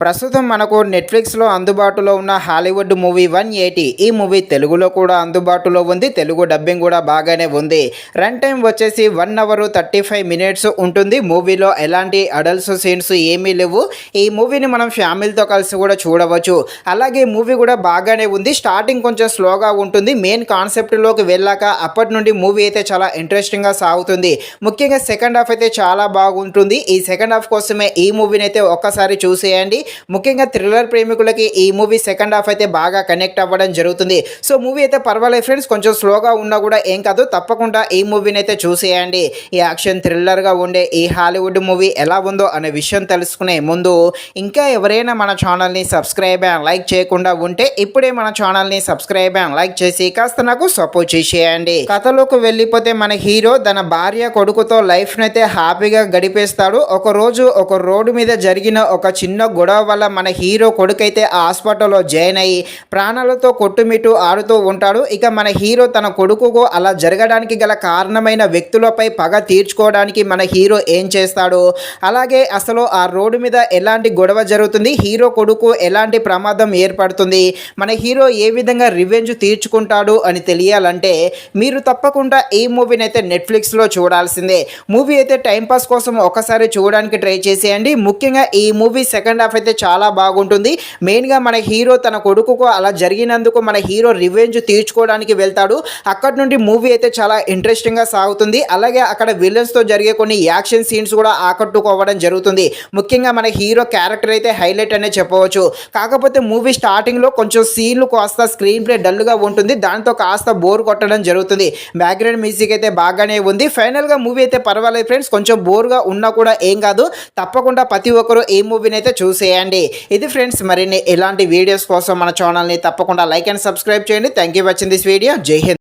ప్రస్తుతం మనకు నెట్‌ఫ్లిక్స్‌లో అందుబాటులో ఉన్న హాలీవుడ్ మూవీ 180 ఈ మూవీ తెలుగులో కూడా అందుబాటులో ఉంది. తెలుగు డబ్బింగ్ కూడా బాగానే ఉంది. రన్ టైమ్ వచ్చేసి 1 అవర్ 35 మినిట్స్ ఉంటుంది. మూవీలో ఎలాంటి అడల్ట్స్ సీన్స్ ఏమీ లేవు. ఈ మూవీని మనం ఫ్యామిలీతో కలిసి కూడా చూడవచ్చు. అలాగే మూవీ కూడా బాగానే ఉంది. స్టార్టింగ్ కొంచెం స్లోగా ఉంటుంది. మెయిన్ కాన్సెప్ట్‌లోకి వెళ్ళాక అప్పటి నుండి మూవీ అయితే చాలా ఇంట్రెస్టింగ్‌గా సాగుతుంది. ముఖ్యంగా సెకండ్ హాఫ్ అయితే చాలా బాగుంటుంది. ఈ సెకండ్ హాఫ్ కోసమే ఈ మూవీని అయితే ఒక్కసారి చూసేయండి. ముఖ్యంగా థ్రిల్లర్ ప్రేమికులకి ఈ మూవీ సెకండ్ హాఫ్ అయితే బాగా కనెక్ట్ అవ్వడం జరుగుతుంది. సో మూవీ అయితే పర్వాలేదు ఫ్రెండ్స్, కొంచెం స్లోగా ఉన్నా కూడా ఏం కాదు, తప్పకుండా ఈ మూవీని అయితే చూసేయండి. ఈ యాక్షన్ థ్రిల్లర్గా ఉండే ఈ హాలీవుడ్ మూవీ ఎలా ఉందో అనే విషయం తెలుసుకునే ముందు ఇంకా ఎవరైనా మన ఛానల్ని సబ్స్క్రైబ్ అండ్ లైక్ చేయకుండా ఉంటే ఇప్పుడే మన ఛానల్ని సబ్స్క్రైబ్ అండ్ లైక్ చేసి కాస్త నాకు సపోర్ట్ చేసేయండి. కథలోకి వెళ్ళిపోతే మన హీరో తన భార్య కొడుకుతో లైఫ్ని అయితే హ్యాపీగా గడిపేస్తాడు. ఒక రోడ్డు మీద జరిగిన ఒక చిన్న గొడవ వల్ల మన హీరో కొడుకైతే ఆ హాస్పిటల్లో జాయిన్ అయ్యి ప్రాణాలతో కొట్టుమిట్టు ఆడుతూ ఉంటాడు. ఇక మన హీరో తన కొడుకుకు అలా జరగడానికి గల కారణమైన వ్యక్తులపై పగ తీర్చుకోవడానికి మన హీరో ఏం చేస్తాడు, అలాగే అసలు ఆ రోడ్డు మీద ఎలాంటి గొడవ జరుగుతుంది, హీరో కొడుకు ఎలాంటి ప్రమాదం ఏర్పడుతుంది, మన హీరో ఏ విధంగా రివెంజ్ తీర్చుకుంటాడు అని తెలియాలంటే మీరు తప్పకుండా ఈ మూవీని అయితే నెట్ఫ్లిక్స్లో చూడాల్సిందే. మూవీ అయితే టైంపాస్ కోసం ఒకసారి చూడడానికి ట్రై చేసేయండి. ముఖ్యంగా ఈ మూవీ సెకండ్ హాఫ్ అయితే చాలా బాగుంటుంది. మెయిన్గా మన హీరో తన కొడుకుకు అలా జరిగినందుకు మన హీరో రివెంజ్ తీర్చుకోవడానికి వెళ్తాడు. అక్కడ నుండి మూవీ అయితే చాలా ఇంట్రెస్టింగ్గా సాగుతుంది. అలాగే అక్కడ విలన్స్తో జరిగే కొన్ని యాక్షన్ సీన్స్ కూడా ఆకట్టుకోవడం జరుగుతుంది. ముఖ్యంగా మన హీరో క్యారెక్టర్ అయితే హైలైట్ అనే చెప్పవచ్చు. కాకపోతే మూవీ స్టార్టింగ్లో కొంచెం సీన్లు కాస్త స్క్రీన్ ప్లే డల్గా ఉంటుంది. దాంతో కాస్త బోర్ కొట్టడం జరుగుతుంది. బ్యాక్గ్రౌండ్ మ్యూజిక్ అయితే బాగానే ఉంది. ఫైనల్గా మూవీ అయితే పర్వాలేదు ఫ్రెండ్స్, కొంచెం బోర్గా ఉన్నా కూడా ఏం కాదు, తప్పకుండా ప్రతి ఒక్కరూ ఈ మూవీని అయితే చూసేయండి. ఇది ఫ్రెండ్స్, మరిన్ని ఇలాంటి వీడియోస్ కోసం మన ఛానల్ని తప్పకుండా లైక్ అండ్ సబ్స్క్రైబ్ చేయండి. Thank you watching this video. జై హింద్.